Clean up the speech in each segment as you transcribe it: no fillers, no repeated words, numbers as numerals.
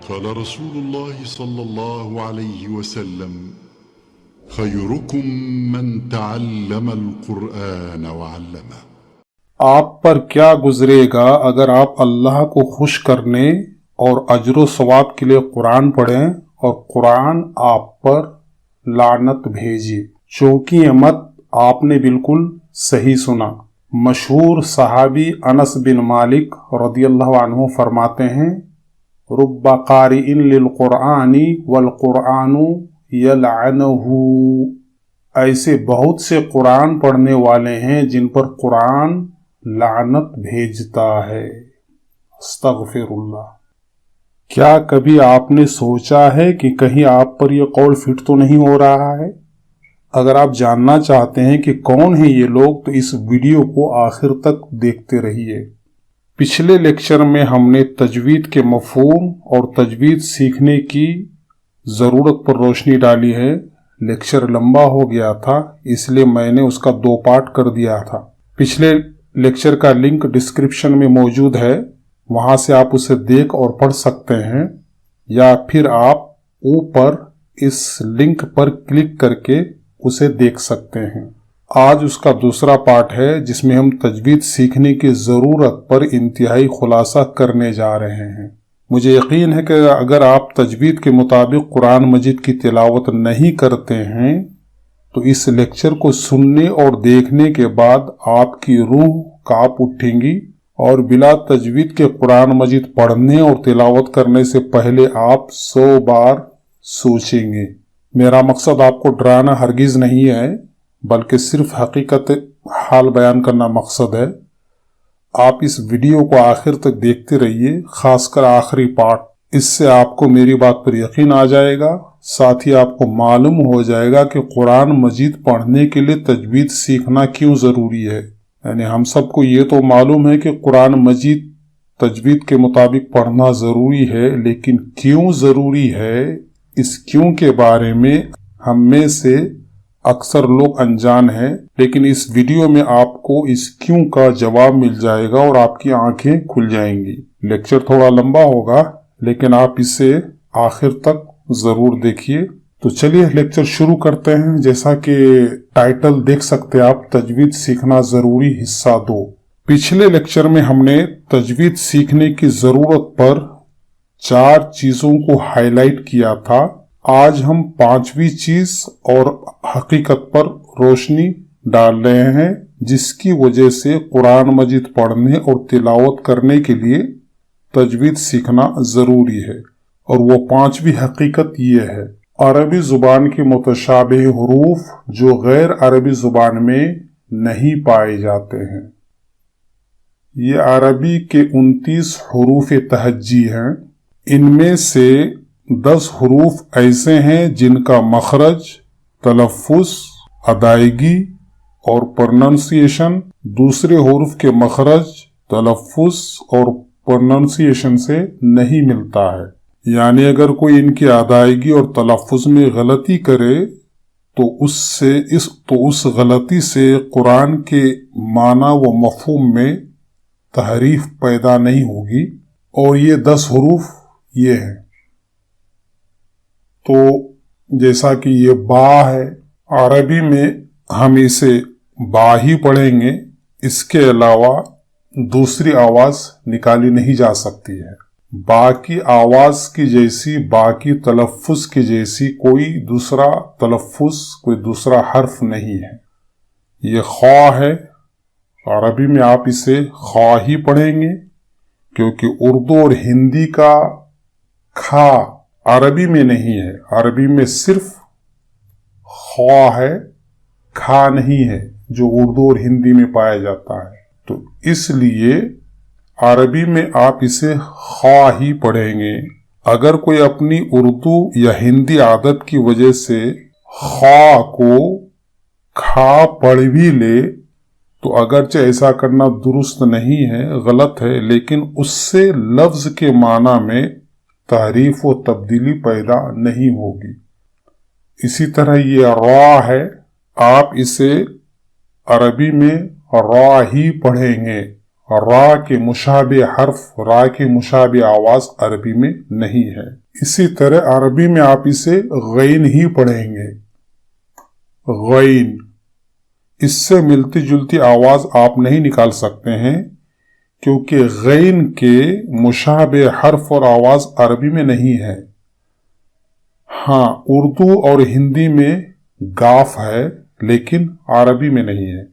قال رسول الله صلى الله عليه وسلم خيركم من تعلم القرآن وعلمه۔ آپ پر کیا گزرے گا اگر آپ اللہ کو خوش کرنے اور اجر و ثواب کے لیے قرآن پڑھیں اور قرآن آپ پر لعنت بھیجے۔ چونکہ یہ مت آپ نے بالکل صحیح سنا۔ مشہور صحابی انس بن مالک رضی اللہ عنہ فرماتے ہیں، رب قارئ للقرآن والقرآن یلعنہ، ایسے بہت سے قرآن پڑھنے والے ہیں جن پر قرآن لعنت بھیجتا ہے۔ استغفر اللہ۔ کیا کبھی آپ نے سوچا ہے کہ کہیں آپ پر یہ قول فٹ تو نہیں ہو رہا ہے؟ اگر آپ جاننا چاہتے ہیں کہ کون ہیں یہ لوگ تو اس ویڈیو کو آخر تک دیکھتے رہیے۔ پچھلے لیکچر میں ہم نے تجوید کے مفہوم اور تجوید سیکھنے کی ضرورت پر روشنی ڈالی ہے۔ لیکچر لمبا ہو گیا تھا، اس لیے میں نے اس کا 2 پارٹ کر دیا تھا۔ پچھلے لیکچر کا لنک ڈسکرپشن میں موجود ہے، وہاں سے آپ اسے دیکھ اور پڑھ سکتے ہیں، یا پھر آپ اوپر اس لنک پر کلک کر کے اسے دیکھ سکتے ہیں۔ آج اس کا دوسرا پارٹ ہے جس میں ہم تجوید سیکھنے کی ضرورت پر انتہائی خلاصہ کرنے جا رہے ہیں۔ مجھے یقین ہے کہ اگر آپ تجوید کے مطابق قرآن مجید کی تلاوت نہیں کرتے ہیں تو اس لیکچر کو سننے اور دیکھنے کے بعد آپ کی روح کانپ اٹھیں گی اور بلا تجوید کے قرآن مجید پڑھنے اور تلاوت کرنے سے پہلے آپ 100 بار سوچیں گے۔ میرا مقصد آپ کو ڈرانا ہرگز نہیں ہے، بلکہ صرف حقیقت حال بیان کرنا مقصد ہے۔ آپ اس ویڈیو کو آخر تک دیکھتے رہیے، خاص کر آخری پارٹ۔ اس سے آپ کو میری بات پر یقین آ جائے گا، ساتھ ہی آپ کو معلوم ہو جائے گا کہ قرآن مجید پڑھنے کے لیے تجوید سیکھنا کیوں ضروری ہے۔ یعنی ہم سب کو یہ تو معلوم ہے کہ قرآن مجید تجوید کے مطابق پڑھنا ضروری ہے، لیکن کیوں ضروری ہے، اس کیوں کے بارے میں ہم میں سے اکثر لوگ انجان ہیں، لیکن اس ویڈیو میں آپ کو اس کیوں کا جواب مل جائے گا اور آپ کی آنکھیں کھل جائیں گی۔ لیکچر تھوڑا لمبا ہوگا لیکن آپ اسے آخر تک ضرور دیکھیے۔ تو چلیے لیکچر شروع کرتے ہیں۔ جیسا کہ ٹائٹل دیکھ سکتے آپ، تجوید سیکھنا ضروری حصہ 2۔ پچھلے لیکچر میں ہم نے تجوید سیکھنے کی ضرورت پر 4 چیزوں کو ہائی لائٹ کیا تھا۔ آج ہم 5ویں چیز اور حقیقت پر روشنی ڈال رہے ہیں جس کی وجہ سے قرآن مجید پڑھنے اور تلاوت کرنے کے لیے تجوید سیکھنا ضروری ہے، اور وہ 5ویں حقیقت یہ ہے، عربی زبان کے متشابہ حروف جو غیر عربی زبان میں نہیں پائے جاتے ہیں۔ یہ عربی کے 29 حروف تہجی ہیں۔ ان میں سے 10 حروف ایسے ہیں جن کا مخرج، تلفظ، ادائیگی اور پروننسیشن دوسرے حروف کے مخرج، تلفظ اور پروننسیشن سے نہیں ملتا ہے۔ یعنی اگر کوئی ان کی ادائیگی اور تلفظ میں غلطی کرے تو اس غلطی سے قرآن کے معنی و مفہوم میں تحریف پیدا نہیں ہوگی، اور یہ 10 حروف یہ ہیں۔ تو جیسا کہ یہ با ہے، عربی میں ہم اسے با ہی پڑھیں گے، اس کے علاوہ دوسری آواز نکالی نہیں جا سکتی ہے۔ با کی آواز کی جیسی، با کی تلفظ کی جیسی کوئی دوسرا تلفظ، کوئی دوسرا حرف نہیں ہے۔ یہ خا ہے، عربی میں آپ اسے خا ہی پڑھیں گے، کیونکہ اردو اور ہندی کا کھا عربی میں نہیں ہے۔ عربی میں صرف خا ہے، کھا نہیں ہے، جو اردو اور ہندی میں پایا جاتا ہے۔ تو اس لیے عربی میں آپ اسے خا ہی پڑھیں گے۔ اگر کوئی اپنی اردو یا ہندی عادت کی وجہ سے خا کو کھا پڑھ بھی لے تو اگرچہ ایسا کرنا درست نہیں ہے، غلط ہے، لیکن اس سے لفظ کے معنی میں تحریف و تبدیلی پیدا نہیں ہوگی۔ اسی طرح یہ را ہے، آپ اسے عربی میں را ہی پڑھیں گے، را کے مشابہ حرف، را کے مشابہ آواز عربی میں نہیں ہے۔ اسی طرح عربی میں آپ اسے غین ہی پڑھیں گے، غین۔ اس سے ملتی جلتی آواز آپ نہیں نکال سکتے ہیں، کیونکہ غین کے مشابہ حرف اور آواز عربی میں نہیں ہے۔ ہاں، اردو اور ہندی میں گاف ہے لیکن عربی میں نہیں ہے۔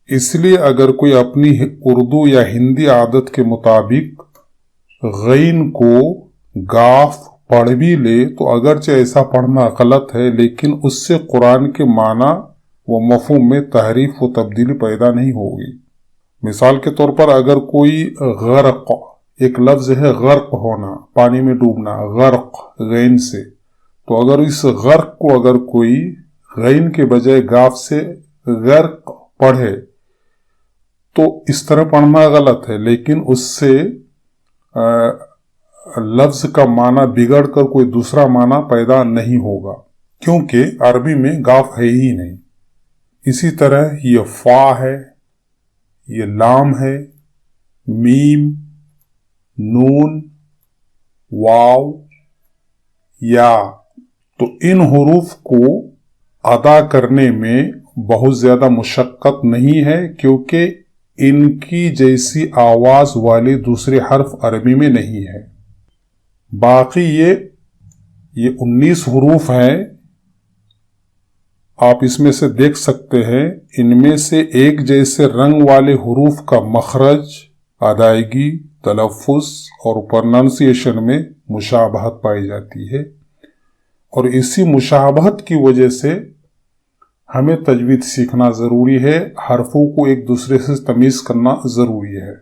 اس لیے اگر کوئی اپنی اردو یا ہندی عادت کے مطابق غین کو گاف پڑھ بھی لے تو اگرچہ ایسا پڑھنا غلط ہے، لیکن اس سے قرآن کے معنی و مفہوم میں تحریف و تبدیلی پیدا نہیں ہوگی۔ مثال کے طور پر اگر کوئی غرق، ایک لفظ ہے غرق ہونا، پانی میں ڈوبنا، غرق غین سے، تو اگر اس غرق کو اگر کوئی غین کے بجائے گاف سے غرق پڑھے تو اس طرح پڑھنا غلط ہے، لیکن اس سے لفظ کا معنی بگڑ کر کوئی دوسرا معنی پیدا نہیں ہوگا، کیونکہ عربی میں گاف ہے ہی نہیں۔ اسی طرح یہ فا ہے، یہ لام ہے، میم، نون، واو، یا، تو ان حروف کو ادا کرنے میں بہت زیادہ مشقت نہیں ہے، کیونکہ ان کی جیسی آواز والے دوسرے حرف عربی میں نہیں ہے۔ باقی یہ 19 حروف ہیں، آپ اس میں سے دیکھ سکتے ہیں، ان میں سے ایک جیسے رنگ والے حروف کا مخرج، ادائیگی، تلفظ اور پروننسیشن میں مشابہت پائی جاتی ہے، اور اسی مشابہت کی وجہ سے ہمیں تجوید سیکھنا ضروری ہے، حرفوں کو ایک دوسرے سے تمیز کرنا ضروری ہے،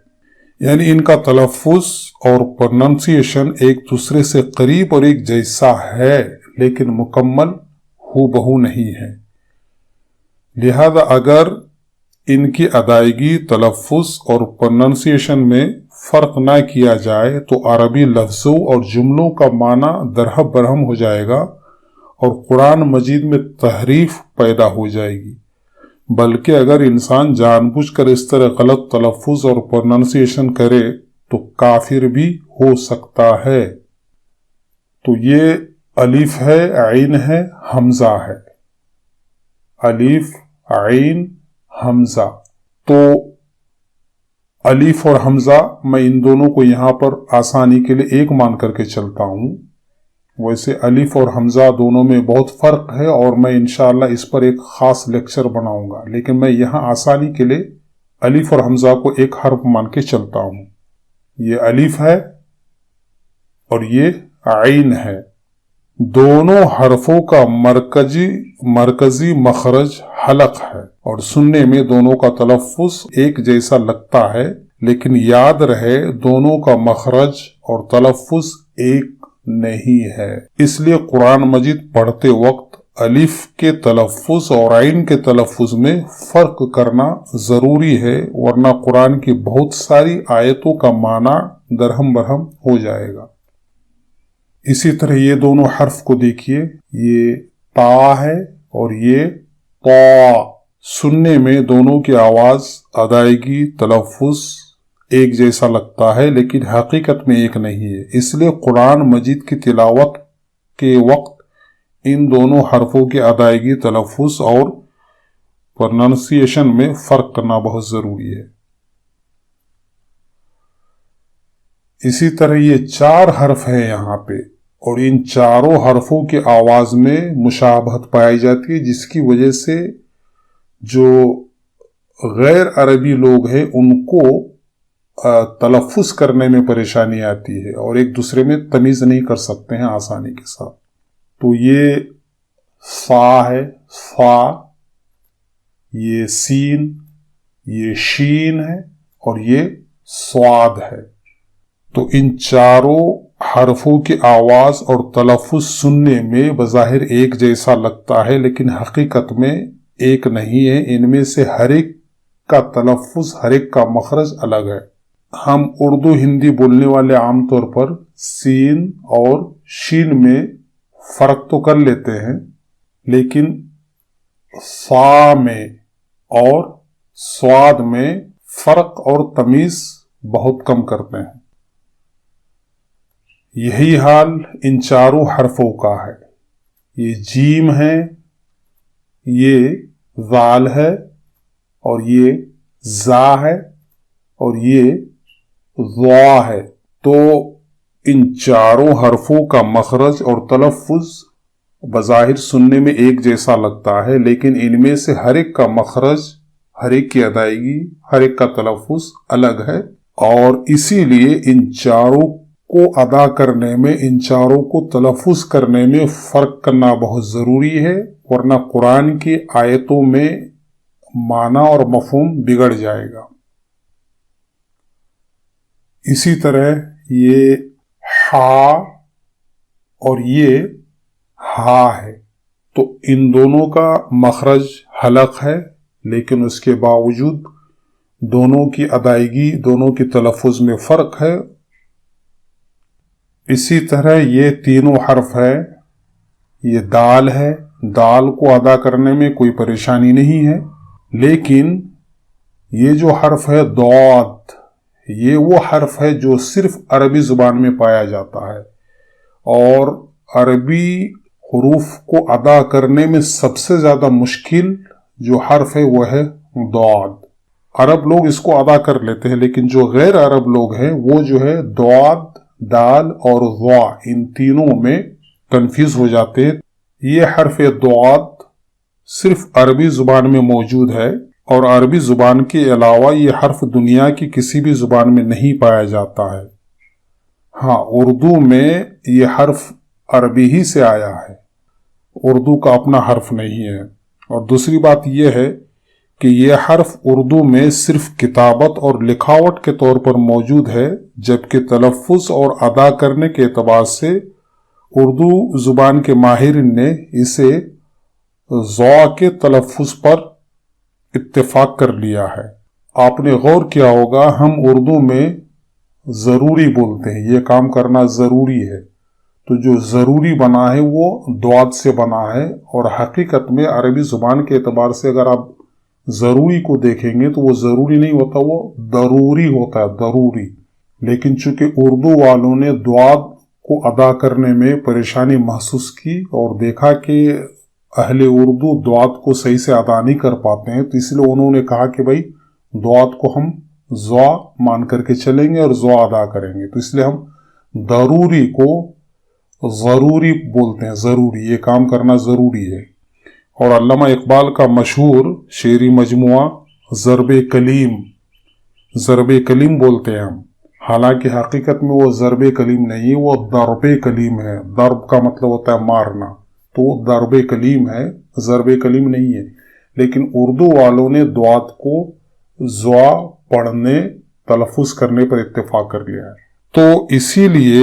یعنی ان کا تلفظ اور پروننسیشن ایک دوسرے سے قریب اور ایک جیسا ہے لیکن مکمل ہو بہو نہیں ہے۔ لہذا اگر ان کی ادائیگی، تلفظ اور پروننسیشن میں فرق نہ کیا جائے تو عربی لفظوں اور جملوں کا معنی درہم برہم ہو جائے گا اور قرآن مجید میں تحریف پیدا ہو جائے گی۔ بلکہ اگر انسان جان بوجھ کر اس طرح غلط تلفظ اور پروننسیشن کرے تو کافر بھی ہو سکتا ہے۔ تو یہ الف ہے، عین ہے، حمزہ ہے، الف، عین، حمزہ۔ تو الف اور حمزہ میں ان دونوں کو یہاں پر آسانی کے لیے ایک مان کر کے چلتا ہوں۔ ویسے الف اور حمزہ دونوں میں بہت فرق ہے اور میں انشاءاللہ اس پر ایک خاص لیکچر بناؤں گا، لیکن میں یہاں آسانی کے لیے الف اور حمزہ کو ایک حرف مان کے چلتا ہوں۔ یہ الف ہے اور یہ عین ہے۔ دونوں حرفوں کا مرکزی مخرج حلق ہے اور سننے میں دونوں کا تلفظ ایک جیسا لگتا ہے، لیکن یاد رہے دونوں کا مخرج اور تلفظ ایک نہیں ہے۔ اس لیے قرآن مجید پڑھتے وقت الف کے تلفظ اور عین کے تلفظ میں فرق کرنا ضروری ہے، ورنہ قرآن کی بہت ساری آیتوں کا معنی درہم برہم ہو جائے گا۔ اسی طرح یہ دونوں حرف کو دیکھیے، یہ تا ہے اور یہ طا۔ سننے میں دونوں کی آواز، ادائیگی، تلفظ ایک جیسا لگتا ہے لیکن حقیقت میں ایک نہیں ہے۔ اس لیے قرآن مجید کی تلاوت کے وقت ان دونوں حرفوں کی ادائیگی، تلفظ اور پروننسیشن میں فرق کرنا بہت ضروری ہے۔ اسی طرح یہ 4 حرف ہیں یہاں پہ، اور ان چاروں حرفوں کی آواز میں مشابہت پائی جاتی ہے، جس کی وجہ سے جو غیر عربی لوگ ہیں ان کو تلفظ کرنے میں پریشانی آتی ہے اور ایک دوسرے میں تمیز نہیں کر سکتے ہیں آسانی کے ساتھ۔ تو یہ فا ہے، فا، یہ سین، یہ شین ہے اور یہ صاد ہے۔ تو ان چاروں حرفوں کی آواز اور تلفظ سننے میں بظاہر ایک جیسا لگتا ہے لیکن حقیقت میں ایک نہیں ہے۔ ان میں سے ہر ایک کا تلفظ، ہر ایک کا مخرج الگ ہے۔ ہم اردو ہندی بولنے والے عام طور پر سین اور شین میں فرق تو کر لیتے ہیں، لیکن فا میں اور صاد میں فرق اور تمیز بہت کم کرتے ہیں۔ یہی حال ان چاروں حرفوں کا ہے۔ یہ جیم ہے، یہ ذال ہے، اور یہ زا ہے، اور یہ ضا ہے۔ تو ان چاروں حرفوں کا مخرج اور تلفظ بظاہر سننے میں ایک جیسا لگتا ہے، لیکن ان میں سے ہر ایک کا مخرج، ہر ایک کی ادائیگی، ہر ایک کا تلفظ الگ ہے، اور اسی لیے ان چاروں کو ادا کرنے میں، ان چاروں کو تلفظ کرنے میں فرق کرنا بہت ضروری ہے، ورنہ قرآن کی آیتوں میں معنی اور مفہوم بگڑ جائے گا۔ اسی طرح یہ ہا اور یہ ہا ہے، تو ان دونوں کا مخرج حلق ہے، لیکن اس کے باوجود دونوں کی ادائیگی، دونوں کی تلفظ میں فرق ہے۔ اسی طرح یہ تینوں حرف ہے، یہ دال ہے، دال کو ادا کرنے میں کوئی پریشانی نہیں ہے، لیکن یہ جو حرف ہے ضاد، یہ وہ حرف ہے جو صرف عربی زبان میں پایا جاتا ہے، اور عربی حروف کو ادا کرنے میں سب سے زیادہ مشکل جو حرف ہے وہ ہے ضاد۔ عرب لوگ اس کو ادا کر لیتے ہیں، لیکن جو غیر عرب لوگ ہیں وہ جو ہے ضاد، دال اور ضا، ان تینوں میں کنفیوز ہو جاتے ہیں۔ یہ حرف ضاد صرف عربی زبان میں موجود ہے، اور عربی زبان کے علاوہ یہ حرف دنیا کی کسی بھی زبان میں نہیں پایا جاتا ہے۔ ہاں، اردو میں یہ حرف عربی ہی سے آیا ہے، اردو کا اپنا حرف نہیں ہے۔ اور دوسری بات یہ ہے کہ یہ حرف اردو میں صرف کتابت اور لکھاوٹ کے طور پر موجود ہے، جبکہ تلفظ اور ادا کرنے کے اعتبار سے اردو زبان کے ماہرین نے اسے ضا کے تلفظ پر اتفاق کر لیا ہے۔ آپ نے غور کیا ہوگا، ہم اردو میں ضروری بولتے ہیں، یہ کام کرنا ضروری ہے، تو جو ضروری بنا ہے وہ ضاد سے بنا ہے، اور حقیقت میں عربی زبان کے اعتبار سے اگر آپ ضروری کو دیکھیں گے تو وہ ضروری نہیں ہوتا، وہ ضروری ہوتا ہے، ضروری۔ لیکن چونکہ اردو والوں نے ضاد کو ادا کرنے میں پریشانی محسوس کی اور دیکھا کہ اہل اردو ضاد کو صحیح سے ادا نہیں کر پاتے ہیں، تو اس لیے انہوں نے کہا کہ بھائی ضاد کو ہم ضا مان کر کے چلیں گے اور ضا ادا کریں گے، تو اس لیے ہم ضروری کو ضروری بولتے ہیں، ضروری، یہ کام کرنا ضروری ہے۔ اور علامہ اقبال کا مشہور شعری مجموعہ ضرب کلیم، ضرب کلیم بولتے ہیں ہم، حالانکہ حقیقت میں وہ ضرب کلیم نہیں، وہ ضرب کلیم ہے۔ ضرب کا مطلب ہوتا ہے مارنا، تو وہ ضرب کلیم ہے، ضرب کلیم نہیں ہے۔ لیکن اردو والوں نے ضاد کو ضا پڑھنے، تلفظ کرنے پر اتفاق کر لیا ہے۔ تو اسی لیے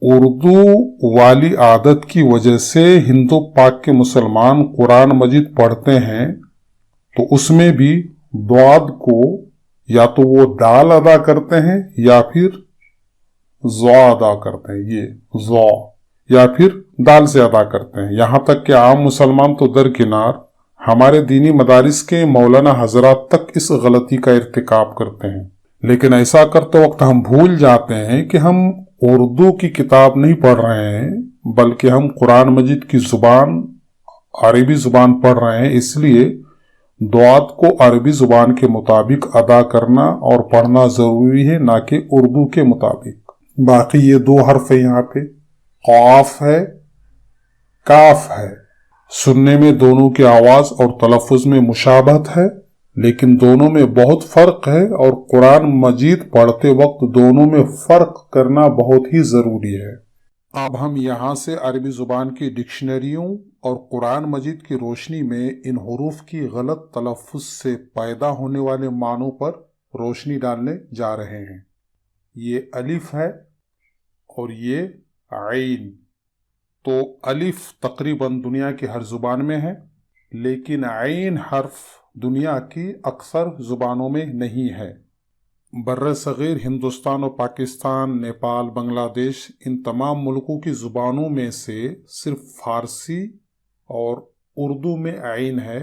اردو والی عادت کی وجہ سے ہند و پاک کے مسلمان قرآن مجید پڑھتے ہیں تو اس میں بھی ضاد کو یا تو وہ دال ادا کرتے ہیں یا پھر ضا ادا کرتے ہیں، یہ ضا، یا پھر دال سے ادا کرتے ہیں۔ یہاں تک کہ عام مسلمان تو درکنار، ہمارے دینی مدارس کے مولانا حضرات تک اس غلطی کا ارتکاب کرتے ہیں۔ لیکن ایسا کرتے وقت ہم بھول جاتے ہیں کہ ہم اردو کی کتاب نہیں پڑھ رہے ہیں، بلکہ ہم قرآن مجید کی زبان، عربی زبان پڑھ رہے ہیں۔ اس لیے ضاد کو عربی زبان کے مطابق ادا کرنا اور پڑھنا ضروری ہے، نہ کہ اردو کے مطابق۔ باقی یہ دو حرف ہے، یہاں پہ قاف ہے، کاف ہے، سننے میں دونوں کی آواز اور تلفظ میں مشابہت ہے، لیکن دونوں میں بہت فرق ہے، اور قرآن مجید پڑھتے وقت دونوں میں فرق کرنا بہت ہی ضروری ہے۔ اب ہم یہاں سے عربی زبان کی ڈکشنریوں اور قرآن مجید کی روشنی میں ان حروف کی غلط تلفظ سے پیدا ہونے والے معنوں پر روشنی ڈالنے جا رہے ہیں۔ یہ الف ہے اور یہ عین۔ تو الف تقریباً دنیا کی ہر زبان میں ہے، لیکن عین حرف دنیا کی اکثر زبانوں میں نہیں ہے۔ بر صغیر ہندوستان اور پاکستان، نیپال، بنگلہ دیش، ان تمام ملکوں کی زبانوں میں سے صرف فارسی اور اردو میں عین ہے،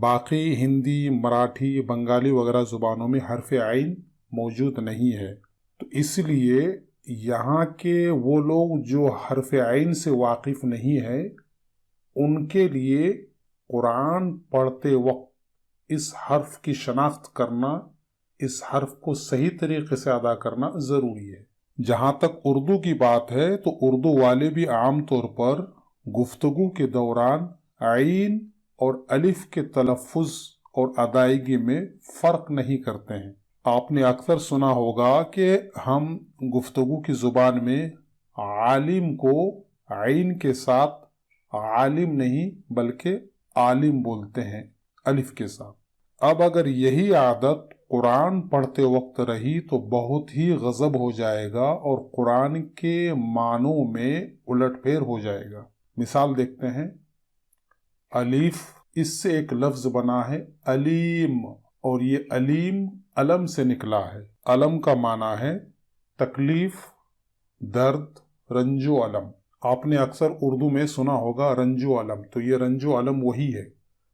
باقی ہندی، مراٹھی، بنگالی وغیرہ زبانوں میں حرف عین موجود نہیں ہے، تو اس لیے یہاں کے وہ لوگ جو حرف عین سے واقف نہیں ہے ان کے لیے قرآن پڑھتے وقت اس حرف کی شناخت کرنا، اس حرف کو صحیح طریقے سے ادا کرنا ضروری ہے۔ جہاں تک اردو کی بات ہے تو اردو والے بھی عام طور پر گفتگو کے دوران عین اور الف کے تلفظ اور ادائیگی میں فرق نہیں کرتے ہیں۔ آپ نے اکثر سنا ہوگا کہ ہم گفتگو کی زبان میں عالم کو عین کے ساتھ عالم نہیں بلکہ عالم بولتے ہیں الف کے ساتھ۔ اب اگر یہی عادت قرآن پڑھتے وقت رہی تو بہت ہی غضب ہو جائے گا اور قرآن کے معنوں میں الٹ پھیر ہو جائے گا۔ مثال دیکھتے ہیں، الف، اس سے ایک لفظ بنا ہے علیم، اور یہ علیم علم سے نکلا ہے۔ علم کا معنی ہے تکلیف، درد، رنج و علم۔ آپ نے اکثر اردو میں سنا ہوگا رنج و علم، تو یہ رنج و علم وہی ہے،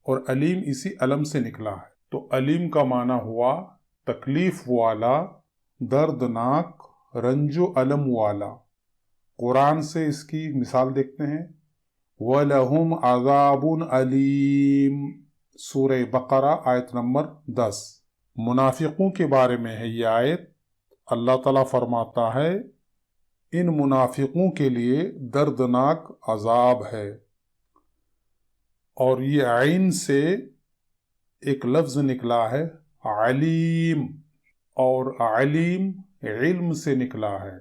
اور علیم اسی علم سے نکلا ہے۔ تو علیم کا معنی ہوا تکلیف والا، دردناک، رنج و علم والا۔ قرآن سے اس کی مثال دیکھتے ہیں، وَلَهُمْ عَذَابٌ عَلِيمٌ، سورہ بقرہ آیت نمبر 10۔ منافقوں کے بارے میں ہے یہ آیت۔ اللہ تعالیٰ فرماتا ہے ان منافقوں کے لیے دردناک عذاب ہے، اور یہ عین سے ایک لفظ نکلا ہے علیم، اور علیم علم سے نکلا ہے،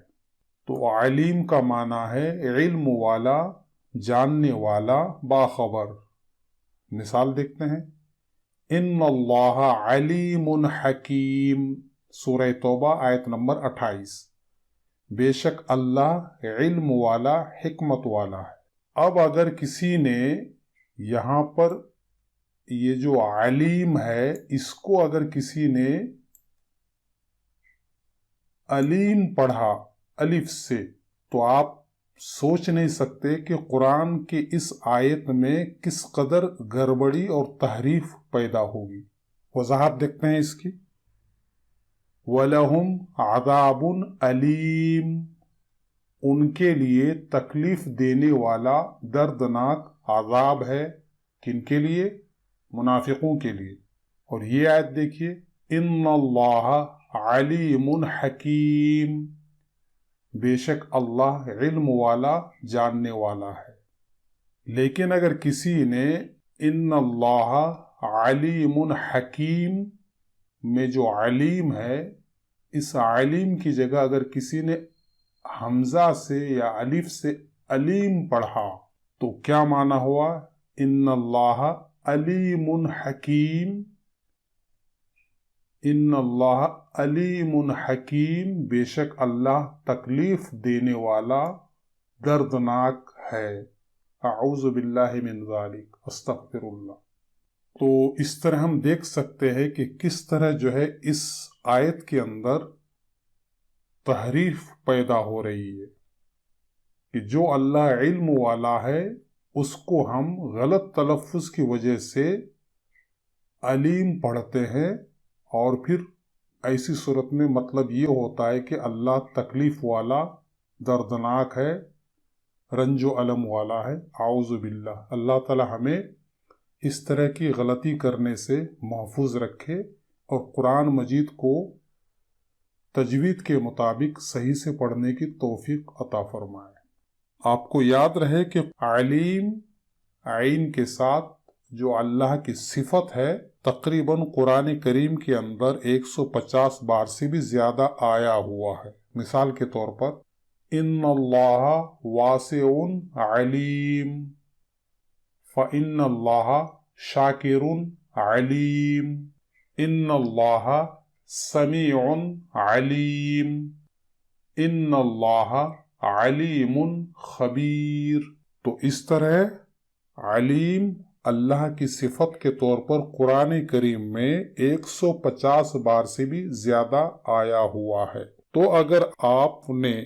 تو علیم کا معنی ہے علم والا، جاننے والا، باخبر۔ مثال دیکھتے ہیں، ان اللہ علیم حکیم، سورہ توبہ آیت نمبر 28۔ بے شک اللہ علم والا، حکمت والا ہے۔ اب اگر کسی نے یہاں پر یہ جو علیم ہے اس کو اگر کسی نے علیم پڑھا الف سے، تو آپ سوچ نہیں سکتے کہ قرآن کے اس آیت میں کس قدر گڑبڑی اور تحریف پیدا ہوگی۔ وضاحت دیکھتے ہیں اس کی، وَلَهُمْ عَذَابٌ عَلِيمٌ، ان کے لیے تکلیف دینے والا دردناک عذاب ہے۔ کن کے لیے؟ منافقوں کے لیے۔ اور یہ آیت دیکھیے، ان اللہ علیم حکیم، بے شک اللہ علم والا، جاننے والا ہے۔ لیکن اگر کسی نے ان اللہ علیم حکیم میں جو علیم ہے، اس علیم کی جگہ اگر کسی نے حمزہ سے یا الف سے علیم پڑھا تو کیا معنی ہوا؟ ان اللہ علیم حکیم، ان اللہ علیم حکیم، بے شک اللہ تکلیف دینے والا، دردناک ہے۔ اعوذ باللہ من ذالک، استغفر اللہ۔ تو اس طرح ہم دیکھ سکتے ہیں کہ کس طرح جو ہے اس آیت کے اندر تحریف پیدا ہو رہی ہے، کہ جو اللہ علم والا ہے اس کو ہم غلط تلفظ کی وجہ سے علیم پڑھتے ہیں، اور پھر ایسی صورت میں مطلب یہ ہوتا ہے کہ اللہ تکلیف والا، دردناک ہے، رنج و علم والا ہے۔ اعوذ باللہ، اللہ تعالی ہمیں اس طرح کی غلطی کرنے سے محفوظ رکھے اور قرآن مجید کو تجوید کے مطابق صحیح سے پڑھنے کی توفیق عطا فرمائے۔ آپ کو یاد رہے کہ علیم عین کے ساتھ جو اللہ کی صفت ہے تقریباً قرآن کریم کے اندر 150 بار سے بھی زیادہ آیا ہوا ہے۔ مثال کے طور پر، ان اللہ واسع علیم، فإن اللہ شاکر علیم، ان اللہ سمیع علیم، ان اللہ علیم خبیر۔ تو اس طرح علیم اللہ کی صفت کے طور پر قرآن کریم میں 150 بار سے بھی زیادہ آیا ہوا ہے۔ تو اگر آپ نے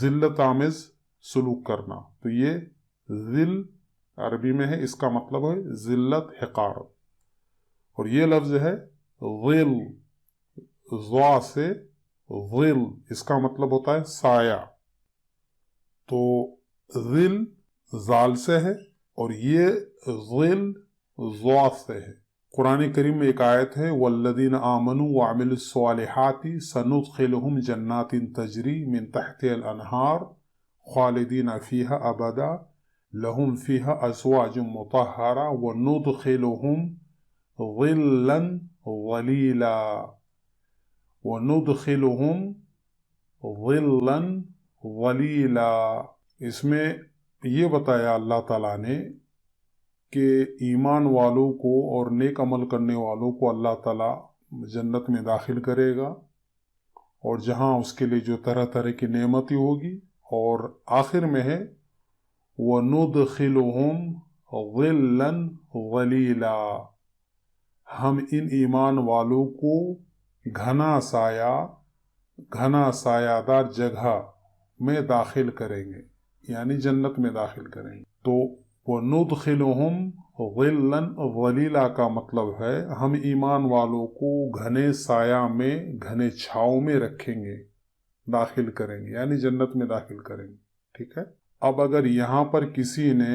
ذلت آمیز سلوک کرنا، تو یہ ذل عربی میں ہے، اس کا مطلب ہے ذلت، حقارت. اور یہ لفظ ہے ظل، ضا سے ظل، اس کا مطلب ہوتا ہے سایہ. تو ظل زال سے ہے اور یہ ظل ضا سے ہے. قرآن کریم میں ایک آیت ہے والذین آمنوا وعملوا الصالحات سندخلهم جنات تجری من تحتها الانہار خالدین فیہا ابدا لهم فیہا ازواج مطہرہ وندخلهم ظلا ظلیلا وندخلهم ظلا ظلیلا. اس میں یہ بتایا اللہ تعالیٰ نے کہ ایمان والوں کو اور نیک عمل کرنے والوں کو اللہ تعالیٰ جنت میں داخل کرے گا، اور جہاں اس کے لیے جو طرح طرح کی نعمتیں ہوگی، اور آخر میں ہے وَنُدْخِلُهُمْ ظِلًّا ظَلِيلًا، ہم ان ایمان والوں کو گھنا سایہ دار جگہ میں داخل کریں گے، یعنی جنت میں داخل کریں گے. تو وَنُدْخِلُهُمْ ظِلًّا ظَلِيلًا کا مطلب ہے ہم ایمان والوں کو گھنے سایہ میں، گھنے چھاؤں میں رکھیں گے، داخل کریں گے، یعنی جنت میں داخل کریں گے. ٹھیک ہے. اب اگر یہاں پر کسی نے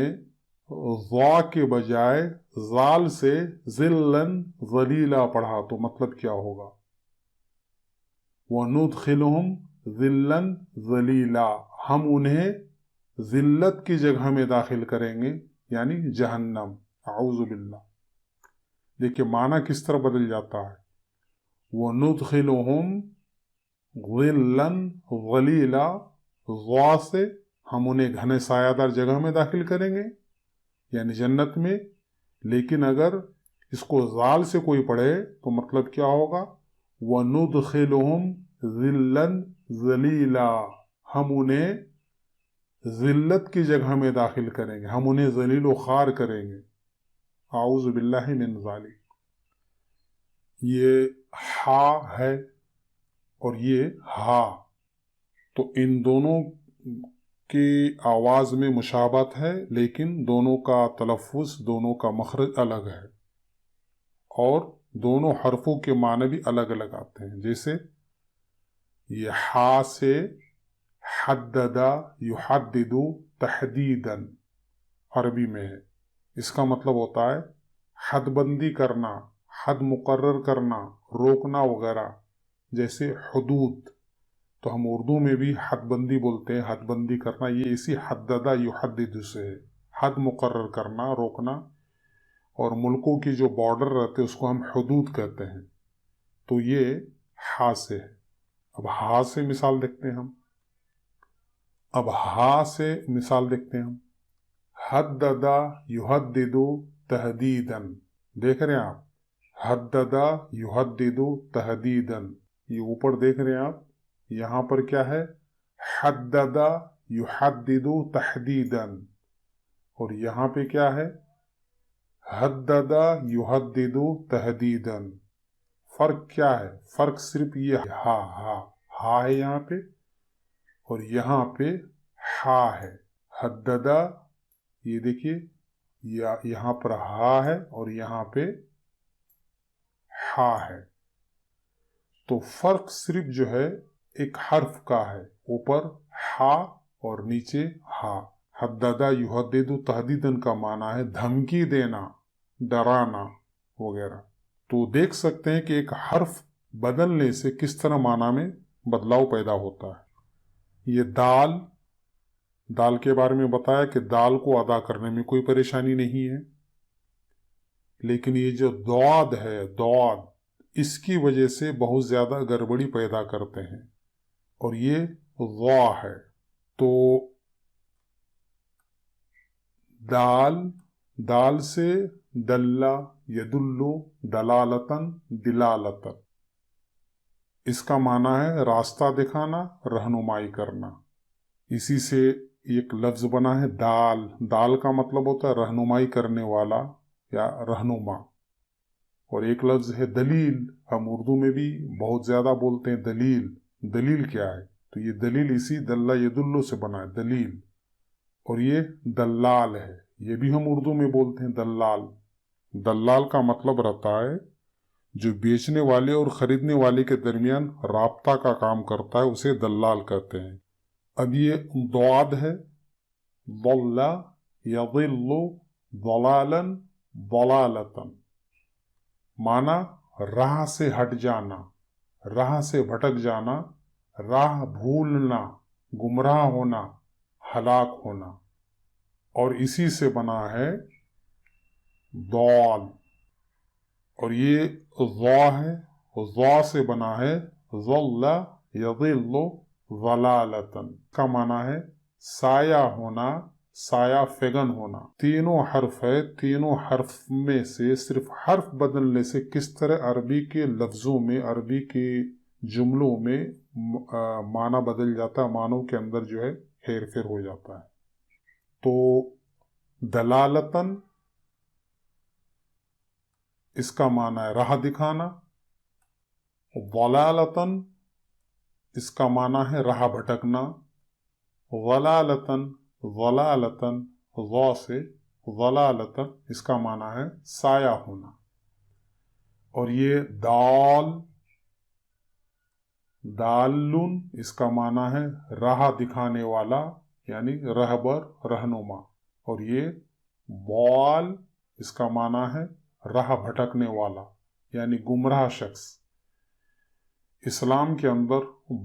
ضا کے بجائے زال سے ذِلًّا ظَلِيلًا پڑھا تو مطلب کیا ہوگا؟ وَنُدْخِلُهُمْ ذِلًّا ظَلِيلًا، ہم انہیں ذلت کی جگہ میں داخل کریں گے، یعنی جہنم. اعوذ باللہ. دیکھیں معنی کس طرح بدل جاتا ہے. وَنُدْخِلُهُمْ ظِلًّا ظَلِيلًا، ضا سے ہم انہیں گھنے سایہ دار جگہ میں داخل کریں گے یعنی جنت میں. لیکن اگر اس کو زال سے کوئی پڑھے تو مطلب کیا ہوگا؟ وَنُدْخِلُهُمْ ظِلًّا ظَلِيلًا، ہم انہیں ذلت کی جگہ میں داخل کریں گے، ہم انہیں ذلیل و خوار کریں گے. اعوذ باللہ من ذالک. یہ ہا ہے اور یہ ہا، تو ان دونوں کی آواز میں مشابہت ہے، لیکن دونوں کا تلفظ، دونوں کا مخرج الگ ہے، اور دونوں حرفوں کے معنی بھی الگ الگ آتے ہیں. جیسے یہ ہا سے حدد یحدد تحدیدا عربی میں ہے، اس کا مطلب ہوتا ہے حد بندی کرنا، حد مقرر کرنا، روکنا وغیرہ. جیسے حدود، تو ہم اردو میں بھی حد بندی بولتے ہیں، حد بندی کرنا، یہ اسی حدد یحدد سے ہے، حد مقرر کرنا، روکنا. اور ملکوں کی جو بارڈر رہتے اس کو ہم حدود کہتے ہیں. تو یہ ہا سے ہے. اب ہا سے مثال دیکھتے ہیں ہم. اب ہا سے مثال دیکھتے ہیں ہم. حدد یحدد تحدیدا، دیکھ رہے ہیں آپ، حدد یحدد تحدیدا، یہ اوپر دیکھ رہے ہیں آپ، یہاں پر کیا ہے؟ حدد یحدد تحدیدا، اور یہاں پہ کیا ہے؟ حدد یحدد تحدیدا. فرق کیا ہے؟ فرق صرف یہ ہا ہے یہاں پہ، اور یہاں پہ ہا ہے. حدد، یہ دیکھیے یہاں پر ہا ہے اور یہاں پہ ہا ہے. تو فرق صرف جو ہے ایک حرف کا ہے، اوپر ہا اور نیچے ہا. حدد یحدد تحدیدن کا معنی ہے دھمکی دینا، ڈرانا وغیرہ. تو دیکھ سکتے ہیں کہ ایک حرف بدلنے سے کس طرح معنی میں بدلاؤ پیدا ہوتا ہے. یہ دال کے بارے میں بتایا کہ دال کو ادا کرنے میں کوئی پریشانی نہیں ہے، لیکن یہ جو ضاد ہے، ضاد، اس کی وجہ سے بہت زیادہ گڑبڑی پیدا کرتے ہیں، اور یہ ضا ہے. تو دال سے دلہ یدلو دلالتن دلالتن، اس کا معنی ہے راستہ دکھانا، رہنمائی کرنا. اسی سے ایک لفظ بنا ہے دال کا مطلب ہوتا ہے رہنمائی کرنے والا یا رہنما. اور ایک لفظ ہے دلیل، ہم اردو میں بھی بہت زیادہ بولتے ہیں دلیل. دلیل کیا ہے؟ تو یہ دلیل اسی دلہ یدلو سے بنا ہے، دلیل، اور یہ دلال ہے، یہ بھی ہم اردو میں بولتے ہیں دلال۔ دلال کا مطلب رہتا ہے جو بیچنے والے اور خریدنے والے کے درمیان رابطہ کا کام کرتا ہے، اسے دلال کہتے ہیں۔ اب یہ ضاد ہے، ضل یضل ضلالا ضلالتا، معنی راہ سے ہٹ جانا، راہ سے بھٹک جانا، راہ بھولنا، گمراہ ہونا، ہلاک ہونا، اور اسی سے بنا ہے ضال، اور یہ ضا ہے، ضا سے بنا ہے ضل یضل ضلالتا، کا معنی ہے سایہ ہونا، سایہ فگن ہونا۔ تینوں حرف ہے، تینوں حرف میں سے صرف حرف بدلنے سے کس طرح عربی کے لفظوں میں، عربی کے جملوں میں معنی بدل جاتا ہے، معنوں کے اندر جو ہے ہیر پھیر ہو جاتا ہے۔ تو دلالتاً اس کا معنی ہے راہ دکھانا، ضلالتاً اس کا معنی ہے راہ بھٹکنا، ضلالتاً ضلالتاً ضا سے ضلالتاً اس کا معنی ہے سایہ ہونا۔ اور یہ دال، دالن اس کا معنی ہے راہ دکھانے والا، یعنی رہبر، رہنما، اور یہ ضال اس کا معنی ہے راہ بھٹکنے والا، یعنی گمراہ شخص۔ اسلام کے اندر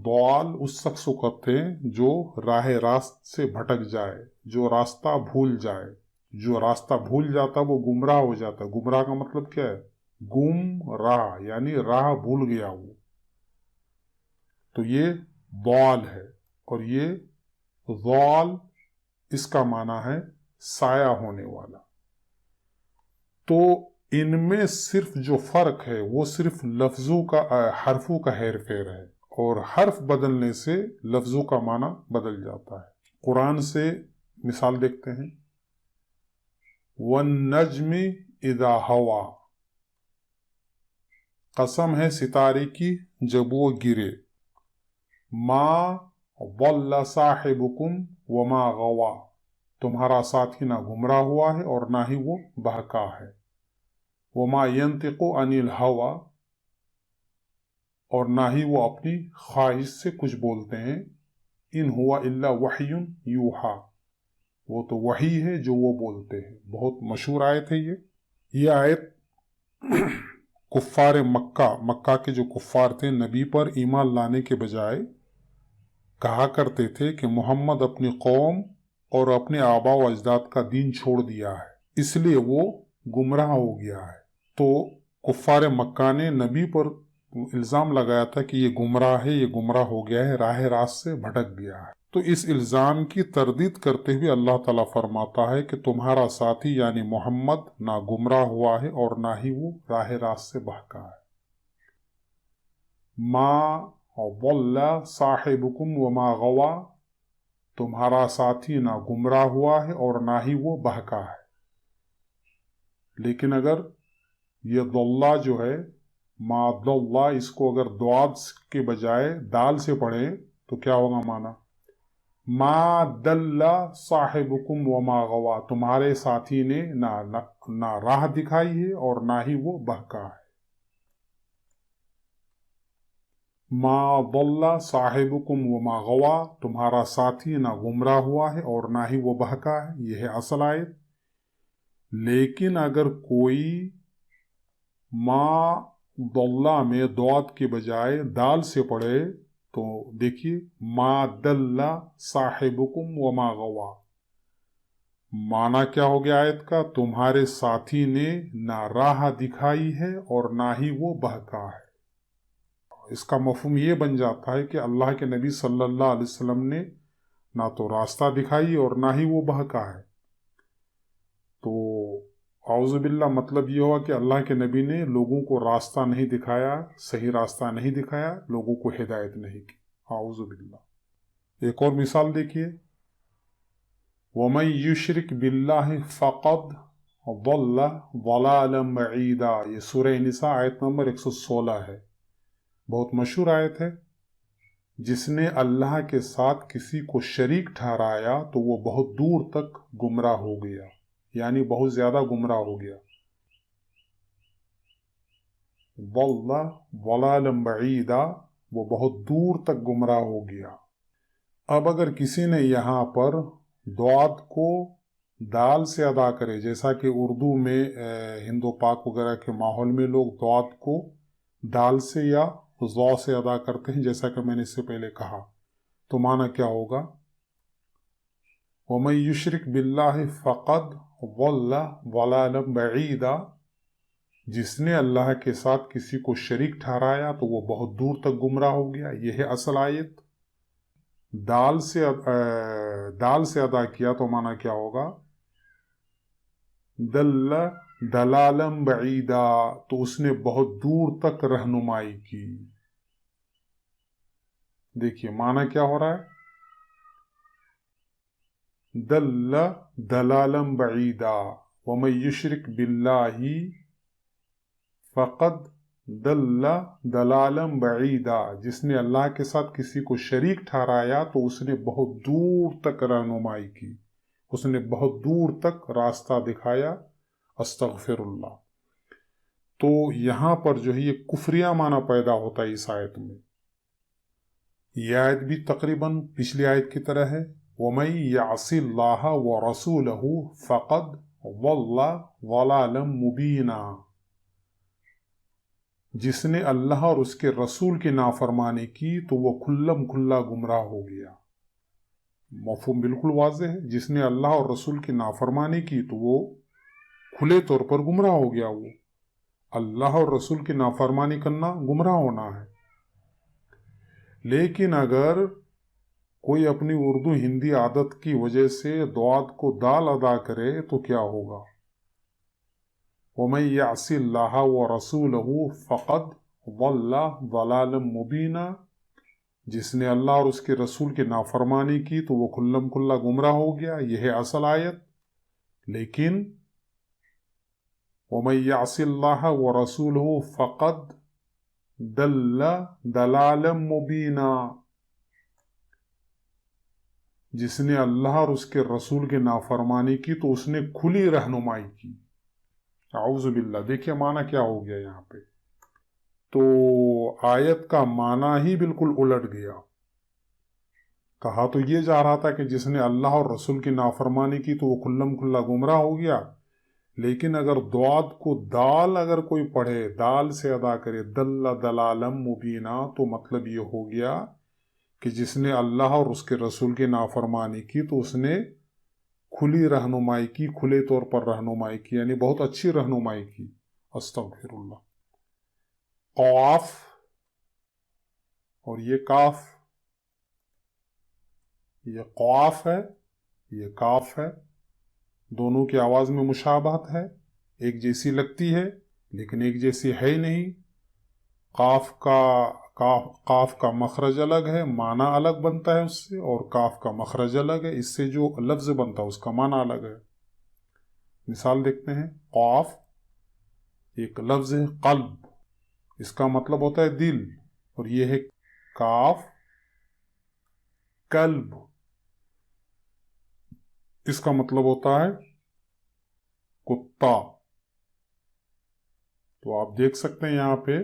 ضال اس شخص کو کہتے ہیں جو راہ راست سے بھٹک جائے، جو راستہ بھول جائے۔ جو راستہ بھول جاتا وہ گمراہ ہو جاتا ہے۔ گمراہ کا مطلب کیا ہے؟ گم راہ، یعنی راہ بھول گیا وہ، تو یہ ضال ہے۔ اور یہ ضال اس کا معنی ہے سایہ ہونے والا۔ تو ان میں صرف جو فرق ہے وہ صرف لفظوں کا، حرفوں کا ہیر پھیر ہے، اور حرف بدلنے سے لفظوں کا معنی بدل جاتا ہے۔ قرآن سے مثال دیکھتے ہیں، وَالنَّجْمِ اِذَا هَوَى، قسم ہے ستارے کی جب وہ گرے، مَا ضَلَّ صَاحِبُكُمْ وَمَا غَوَى، تمہارا ساتھی نہ گمراہ ہوا ہے اور نہ ہی وہ بہکا ہے، وَمَا يَنطِقُ عَنِ الْهَوَى، اور نہ ہی وہ اپنی خواہش سے کچھ بولتے ہیں، ان ہوا الا وحی یوحا، وہ تو وحی ہے جو وہ بولتے ہیں۔ بہت مشہور آیت ہے یہ آیت کفار مکہ کے جو کفار تھے نبی پر ایمان لانے کے بجائے کہا کرتے تھے کہ محمد اپنی قوم اور اپنے آبا و اجداد کا دین چھوڑ دیا ہے، اس لیے وہ گمراہ ہو گیا ہے۔ تو کفار مکہ نے نبی پر الزام لگایا تھا کہ یہ گمراہ ہے، یہ گمراہ ہو گیا ہے، راہ راست سے بھٹک گیا ہے۔ تو اس الزام کی تردید کرتے ہوئے اللہ تعالیٰ فرماتا ہے کہ تمہارا ساتھی یعنی محمد نہ گمراہ ہوا ہے اور نہ ہی وہ راہ راست سے بہکا ہے۔ ما ضل صاحبکم وما غوا، تمہارا ساتھی نہ گمراہ ہوا ہے اور نہ ہی وہ بہکا ہے۔ لیکن اگر یہ ضلہ جو ہے، ما ضل، اس کو اگر ضاد کے بجائے دال سے پڑھیں تو کیا ہوگا معنی؟ ما دل صاحبکم وما غوا، تمہارے ساتھی نے نہ راہ دکھائی ہے اور نہ ہی وہ بہکا ہے۔ ما ضل صاحبکم وما غوا، تمہارا ساتھی نہ گمراہ ہوا ہے اور نہ ہی وہ بہکا ہے، یہ ہے اصل آیت۔ لیکن اگر کوئی ما ضل میں ضاد کے بجائے دال سے پڑھے تو دیکھیے، ما دل صاحبکم وما غوا، معنی کیا ہو گیا آیت کا؟ تمہارے ساتھی نے نہ راہ دکھائی ہے اور نہ ہی وہ بہکا ہے۔ اس کا مفہوم یہ بن جاتا ہے کہ اللہ کے نبی صلی اللہ علیہ وسلم نے نہ تو راستہ دکھائی اور نہ ہی وہ بہکا ہے۔ تو اعوذ باللہ مطلب یہ ہوا کہ اللہ کے نبی نے لوگوں کو راستہ نہیں دکھایا، صحیح راستہ نہیں دکھایا، لوگوں کو ہدایت نہیں کی، اعوذ باللہ۔ ایک اور مثال دیکھیے، وَمَن يُشْرِكْ بِاللَّهِ فَقَدْ ضَلَّ ضَلَالًا بَعِيدًا، یہ سورہ نساء آیت نمبر 116 ہے، بہت مشہور آیت ہے۔ جس نے اللہ کے ساتھ کسی کو شریک ٹھہرایا تو وہ بہت دور تک گمراہ ہو گیا، یعنی بہت زیادہ گمراہ ہو گیا۔ ضل ضلالا بعیدا، وہ بہت دور تک گمراہ ہو گیا۔ اب اگر کسی نے یہاں پر ضاد کو دال سے ادا کرے، جیسا کہ اردو میں ہند و پاک وغیرہ کے ماحول میں لوگ ضاد کو دال سے یا ضا سے ادا کرتے ہیں، جیسا کہ میں نے اس سے پہلے کہا، تو معنی کیا ہوگا؟ وَمَن يُشْرِكْ بِاللَّهِ فَقَدْ ضَلَّ ضَلَالًا بَعِيدًا، جس نے اللہ کے ساتھ کسی کو شریک ٹھہرایا تو وہ بہت دور تک گمراہ ہو گیا۔ یہ ہے اصل آیت۔ دال سے ادا کیا تو معنی کیا ہوگا؟ دل دلالا بعیدا، تو اس نے بہت دور تک رہنمائی کی۔ دیکھیے معنی کیا ہو رہا ہے؟ دل دلالا بعیدا ومن یشرک باللہ فقد دل دلالا بعیدا، جس نے اللہ کے ساتھ کسی کو شریک ٹھہرایا تو اس نے بہت دور تک رہنمائی کی، اس نے بہت دور تک راستہ دکھایا۔ استغفر اللہ۔ تو یہاں پر جو ہے یہ کفریہ معنی پیدا ہوتا ہے اس آیت میں۔ یہ آیت بھی تقریباً پچھلی آیت کی طرح ہے، وَمَن يَعْصِ اللَّهَ وَرَسُولَهُ فَقَدْ ضَلَّ ضَلَالًا مُبِينًا، جس نے اللہ اور اس کے رسول کی نافرمانی کی تو وہ کھلم کھلا گمراہ ہو گیا۔ مفہوم بالکل واضح ہے، جس نے اللہ اور رسول کی نافرمانی کی تو وہ کھلے طور پر گمراہ ہو گیا۔ وہ اللہ اور رسول کی نافرمانی کرنا گمراہ ہونا ہے۔ لیکن اگر کوئی اپنی اردو ہندی عادت کی وجہ سے ضاد کو دال ادا کرے تو کیا ہوگا؟ وَمَن يَعْصِ اللَّهَ وَرَسُولَهُ فَقَدْ ضَلَّ ضَلَالًا مُبِينًا، جس نے اللہ اور اس کے رسول کی نافرمانی کی تو وہ کھلم کھلا گمراہ ہو گیا۔ یہ ہے اصل آیت۔ لیکن وَمَن يَعْصِ اللَّهَ وَرَسُولَهُ فَقَدْ دَلَّ دَلَالًا مُبِينًا، جس نے اللہ اور اس کے رسول کی نافرمانی کی تو اس نے کھلی رہنمائی کی۔ اعوذ باللہ۔ دیکھیے معنی کیا ہو گیا یہاں پہ۔ تو آیت کا معنی ہی بالکل الٹ گیا۔ کہا تو یہ جا رہا تھا کہ جس نے اللہ اور رسول کی نافرمانی کی تو وہ کھلم کھلا گمراہ ہو گیا، لیکن اگر ضاد کو دال اگر کوئی پڑھے، دال سے ادا کرے، دل دلالا مبینہ، تو مطلب یہ ہو گیا کہ جس نے اللہ اور اس کے رسول کی نافرمانی کی تو اس نے کھلی رہنمائی کی، کھلے طور پر رہنمائی کی، یعنی بہت اچھی رہنمائی کی۔ استغفر اللہ۔ قاف اور یہ کاف، یہ قاف ہے، یہ کاف ہے، دونوں کی آواز میں مشابہت ہے، ایک جیسی لگتی ہے لیکن ایک جیسی ہے نہیں۔ قاف کا مخرج الگ ہے، معنی الگ بنتا ہے اس سے، اور کاف کا مخرج الگ ہے، اس سے جو لفظ بنتا ہے اس کا معنی الگ ہے۔ مثال دیکھتے ہیں۔ قاف ایک لفظ ہے قلب، اس کا مطلب ہوتا ہے دل، اور یہ ہے کاف قلب، اس کا مطلب ہوتا ہے کتا۔ تو آپ دیکھ سکتے ہیں یہاں پہ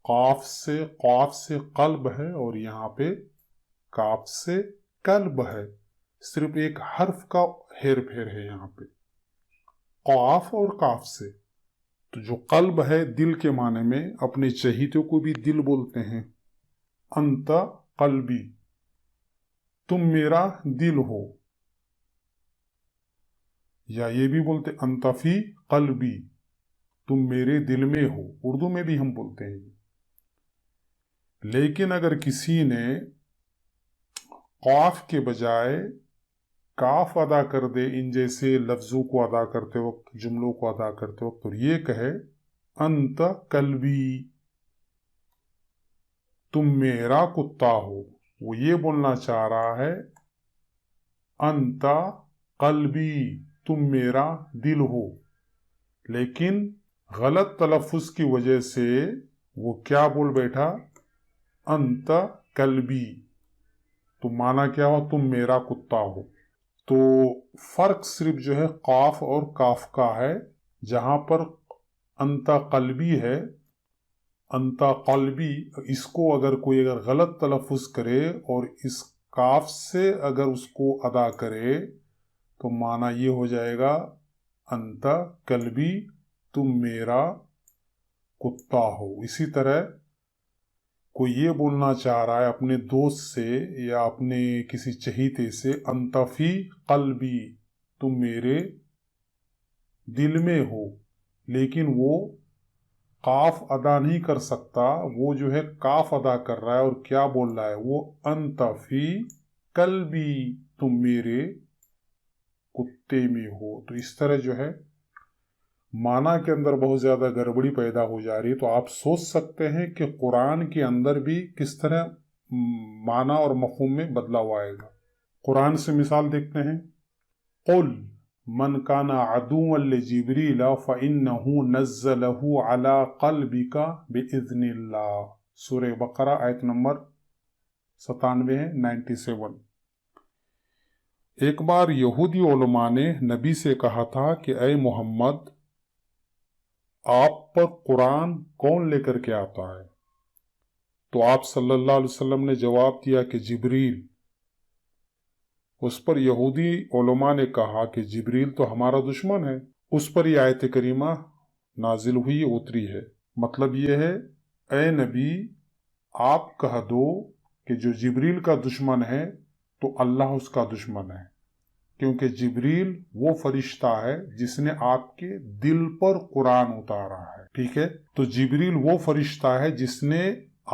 قاف سے قلب ہے، اور یہاں پہ کاف سے قلب ہے، صرف ایک حرف کا ہیر پھیر ہے یہاں پہ، قاف اور کاف سے۔ تو جو قلب ہے دل کے معنی میں، اپنے چہیتوں کو بھی دل بولتے ہیں۔ انت قلبی، تم میرا دل ہو، یا یہ بھی بولتے انت فی قلبی، تم میرے دل میں ہو، اردو میں بھی ہم بولتے ہیں۔ لیکن اگر کسی نے قاف کے بجائے کاف ادا کر دے، ان جیسے لفظوں کو ادا کرتے وقت، جملوں کو ادا کرتے وقت، اور یہ کہے انت قلبی، تم میرا کتا ہو، وہ یہ بولنا چاہ رہا ہے انت قلبی، تم میرا دل ہو، لیکن غلط تلفظ کی وجہ سے وہ کیا بول بیٹھا؟ انت کلبی، تو مانا کیا ہو؟ تم میرا کتا ہو۔ تو فرق صرف جو ہے قاف اور کاف کا ہے۔ جہاں پر انت قلبی ہے، انت قلبی، اس کو اگر کوئی غلط تلفظ کرے اور اس کاف سے اگر اس کو ادا کرے تو مانا یہ ہو جائے گا انت کلبی، تم میرا کتا ہو۔ اسی طرح کوئی یہ بولنا چاہ رہا ہے اپنے دوست سے یا اپنے کسی چہیتے سے، انت فی قلبی، تم میرے دل میں ہو، لیکن وہ قاف ادا نہیں کر سکتا، وہ جو ہے کاف ادا کر رہا ہے اور کیا بول رہا ہے؟ وہ انت فی قلبی، تم میرے کتے میں ہو۔ تو اس طرح جو ہے معنی کے اندر بہت زیادہ گڑبڑی پیدا ہو جا رہی ہے۔ تو آپ سوچ سکتے ہیں کہ قرآن کے اندر بھی کس طرح معنی اور مفہوم میں بدلاؤ آئے گا۔ قرآن سے مثال دیکھتے ہیں، قل من کان عدوا لجبریل فإنہ نزلہ علی قلبک بإذن اللہ، سورہ بقرہ آیت نمبر 97 ہے، 97۔ ایک بار یہودی علماء نے نبی سے کہا تھا کہ اے محمد، آپ پر قرآن کون لے کر کے آتا ہے؟ تو آپ صلی اللہ علیہ وسلم نے جواب دیا کہ جبریل۔ اس پر یہودی علماء نے کہا کہ جبریل تو ہمارا دشمن ہے۔ اس پر یہ آیت کریمہ نازل ہوئی، اتری ہے۔ مطلب یہ ہے، اے نبی آپ کہہ دو کہ جو جبریل کا دشمن ہے تو اللہ اس کا دشمن ہے، کیونکہ جبریل وہ فرشتہ ہے جس نے آپ کے دل پر قرآن اتارا ہے، ٹھیک ہے؟ تو جبریل وہ فرشتہ ہے جس نے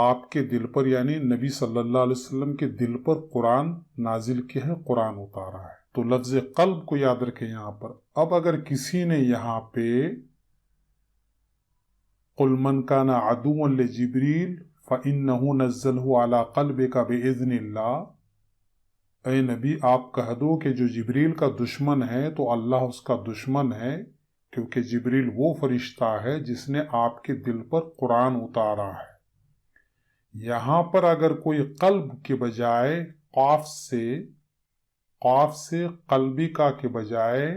آپ کے دل پر، یعنی نبی صلی اللہ علیہ وسلم کے دل پر قرآن نازل کیا ہے، قرآن اتارا ہے۔ تو لفظ قلب کو یاد رکھیں یہاں پر۔ اب اگر کسی نے یہاں پہ قل من کان عدوا لجبریل فإنہ نزلہ علی قلبک بإذن اللہ، اے نبی آپ کہہ دو کہ جو جبریل کا دشمن ہے تو اللہ اس کا دشمن ہے، کیونکہ جبریل وہ فرشتہ ہے جس نے آپ کے دل پر قرآن اتارا ہے۔ یہاں پر اگر کوئی قلب کے بجائے قاف سے قلبی کا کے بجائے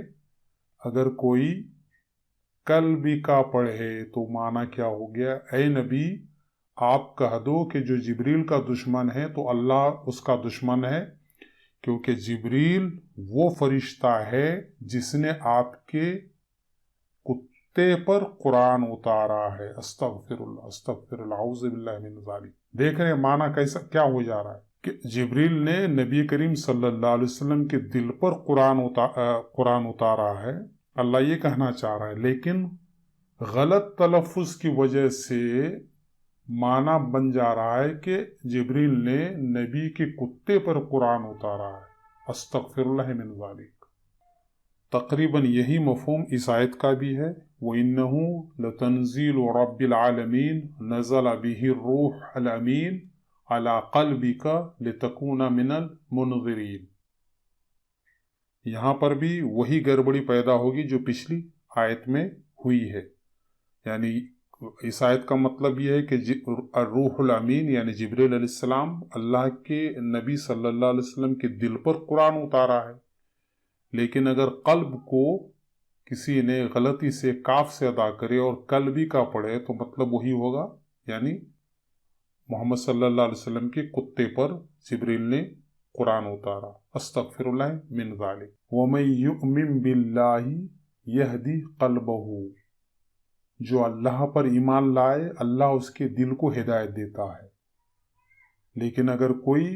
اگر کوئی قلبی کا پڑھے تو معنی کیا ہو گیا؟ اے نبی آپ کہہ دو کہ جو جبریل کا دشمن ہے تو اللہ اس کا دشمن ہے، کیونکہ جبریل وہ فرشتہ ہے جس نے آپ کے کتے پر قرآن اتارا ہے۔ استغفر اللہ، استغفر اللہ، اعوذ باللہ من ذالک۔ دیکھ رہے ہیں معنی کیسا کیا ہو جا رہا ہے کہ جبریل نے نبی کریم صلی اللہ علیہ وسلم کے دل پر قرآن اتارا ہے، اللہ یہ کہنا چاہ رہا ہے، لیکن غلط تلفظ کی وجہ سے معنی بن جا رہا ہے کہ جبریل نے نبی کے کتے پر قرآن اتارا ہے۔ استغفر اللہ من ذالک۔ تقریباً یہی مفہوم اس آیت کا بھی ہے، وَإِنَّهُ لَتَنزِيلُ رَبِّ الْعَالَمِينَ نَزَلَ بِهِ الرُّوحُ الْأَمِينُ عَلَى قَلْبِكَ لِتَكُونَ مِنَ الْمُنذِرِينَ۔ یہاں پر بھی وہی گڑبڑی پیدا ہوگی جو پچھلی آیت میں ہوئی ہے، یعنی اس آیت کا مطلب یہ ہے کہ الروح الامین یعنی جبریل علیہ السلام اللہ کے نبی صلی اللہ علیہ وسلم کے دل پر قرآن اتارا ہے، لیکن اگر قلب کو کسی نے غلطی سے کاف سے ادا کرے اور قلبی کا پڑھے تو مطلب وہی ہوگا، یعنی محمد صلی اللہ علیہ وسلم کے کتے پر جبریل نے قرآن اتارا۔ استغفر اللہ من ذالک۔ وَمَن يُؤْمِن بِاللَّهِ يَهْدِ قَلْبَهُ، جو اللہ پر ایمان لائے اللہ اس کے دل کو ہدایت دیتا ہے، لیکن اگر کوئی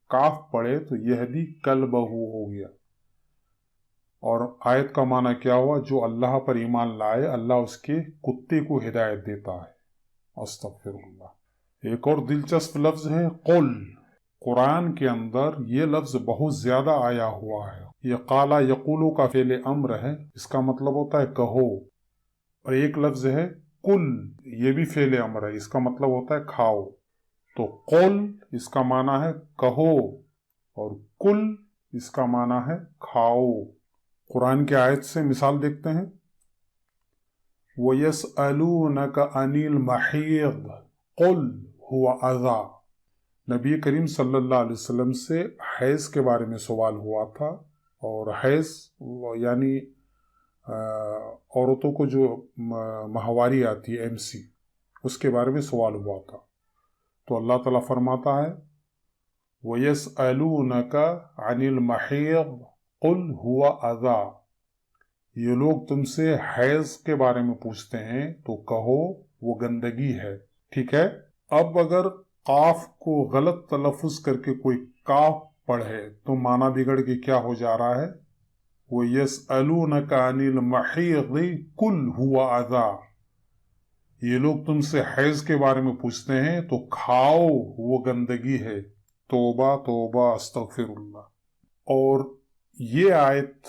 کاف پڑھے تو یہدی قلبہ ہو گیا، اور آیت کا معنی کیا ہوا؟ جو اللہ پر ایمان لائے اللہ اس کے کتے کو ہدایت دیتا ہے۔ استغفر اللہ۔ ایک اور دلچسپ لفظ ہے قل۔ قرآن کے اندر یہ لفظ بہت زیادہ آیا ہوا ہے۔ یہ قالا یقولو کا فعل امر ہے، اس کا مطلب ہوتا ہے کہو، اور ایک لفظ ہے قل، یہ بھی فعل امر ہے، اس کا مطلب ہوتا ہے کھاؤ۔ تو قل اس کا معنی ہے کہو اور کل اس کا معنی ہے کھاؤ۔ قرآن کی آیت سے مثال دیکھتے ہیں، وَيَسْأَلُونَكَ عَنِ الْمَحِيضِ قُلْ هُوَ أَذًى۔ نبی کریم صلی اللہ علیہ وسلم سے حیض کے بارے میں سوال ہوا تھا، اور حیض یعنی عورتوں کو جو ماہواری آتی ہے MC، اس کے بارے میں سوال ہوا تھا۔ تو اللہ تعالیٰ فرماتا ہے وَيَسْأَلُونَكَ عَنِ الْمَحِيضِ قُلْ هُوَ أَذًى، یہ لوگ تم سے حیض کے بارے میں پوچھتے ہیں تو کہو وہ گندگی ہے، ٹھیک ہے۔ اب اگر قاف کو غلط تلفظ کر کے کوئی کاف پڑھے تو معنی بگڑ کے کیا ہو جا رہا ہے؟ وَيَسْأَلُونَكَ عَنِ الْمَحِيضِ قُلْ هُوَ أَذًى، یہ لوگ تم سے حیض کے بارے میں پوچھتے ہیں تو کھاؤ وہ گندگی ہے۔ توبہ توبہ استغفر اللہ۔ اور یہ آیت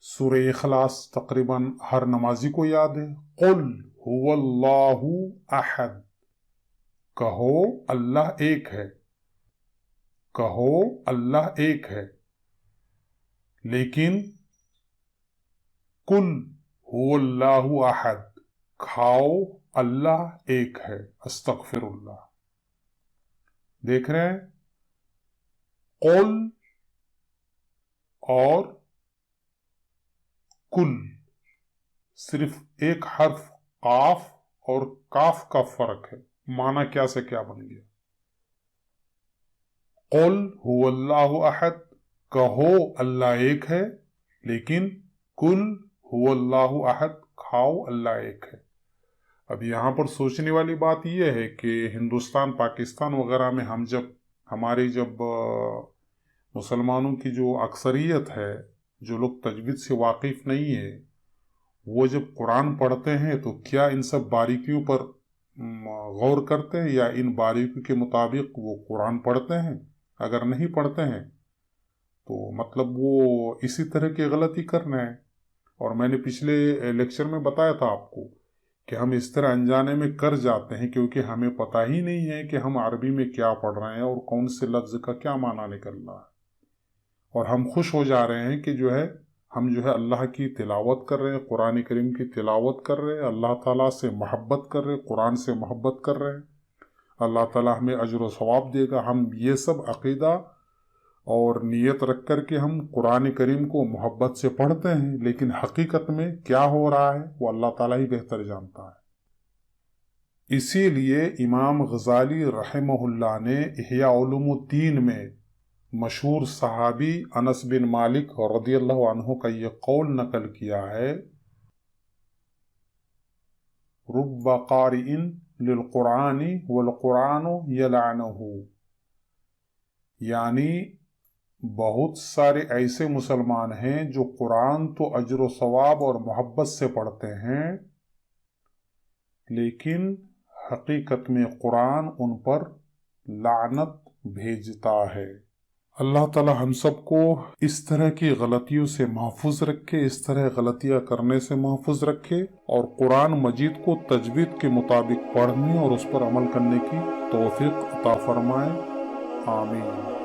سورہ اخلاص تقریباً ہر نمازی کو یاد ہے۔ قُلْ هُوَ اللَّهُ أَحَدٌ، کہو اللہ ایک ہے، کہو اللہ ایک ہے، لیکن قُلْ هُوَ اللَّهُ أَحَدٌ، کھاؤ اللہ ایک ہے، استغفر اللہ۔ دیکھ رہے ہیں، قُلْ اور کل، صرف ایک حرف قاف اور کاف کا فرق ہے، معنی کیا سے کیا بن گیا۔ قل هو اللہ احد، کہو اللہ ایک ہے، لیکن کل هو اللہ احد، کھاؤ اللہ ایک ہے۔ اب یہاں پر سوچنے والی بات یہ ہے کہ ہندوستان پاکستان وغیرہ میں ہماری جب مسلمانوں کی جو اکثریت ہے، جو لوگ تجوید سے واقف نہیں ہے، وہ جب قرآن پڑھتے ہیں تو کیا ان سب باریکیوں پر غور کرتے ہیں، یا ان باریکیوں کے مطابق وہ قرآن پڑھتے ہیں؟ اگر نہیں پڑھتے ہیں تو مطلب وہ اسی طرح کی غلطی کرنا ہے۔ اور میں نے پچھلے لیکچر میں بتایا تھا آپ کو کہ ہم اس طرح انجانے میں کر جاتے ہیں کیونکہ ہمیں پتہ ہی نہیں ہے کہ ہم عربی میں کیا پڑھ رہے ہیں اور کون سے لفظ کا کیا معنی نکل رہا ہے، اور ہم خوش ہو جا رہے ہیں کہ ہم اللہ کی تلاوت کر رہے ہیں، قرآن کریم کی تلاوت کر رہے ہیں، اللہ تعالیٰ سے محبت کر رہے ہیں، قرآن سے محبت کر رہے ہیں، اللہ تعالیٰ ہمیں اجر و ثواب دے گا۔ ہم یہ سب عقیدہ اور نیت رکھ کر کے ہم قرآن کریم کو محبت سے پڑھتے ہیں، لیکن حقیقت میں کیا ہو رہا ہے وہ اللہ تعالیٰ ہی بہتر جانتا ہے۔ اسی لیے امام غزالی رحمہ اللہ نے احیاء علوم الدین میں مشہور صحابی انس بن مالک رضی اللہ عنہ کا یہ قول نقل کیا ہے، رب قارئ للقرآن والقرآن یلعنہ، یعنی بہت سارے ایسے مسلمان ہیں جو قرآن تو اجر و ثواب اور محبت سے پڑھتے ہیں، لیکن حقیقت میں قرآن ان پر لعنت بھیجتا ہے۔ اللہ تعالی ہم سب کو اس طرح کی غلطیوں سے محفوظ رکھے، اس طرح غلطیاں کرنے سے محفوظ رکھے، اور قرآن مجید کو تجوید کے مطابق پڑھنے اور اس پر عمل کرنے کی توفیق عطا فرمائے، آمین۔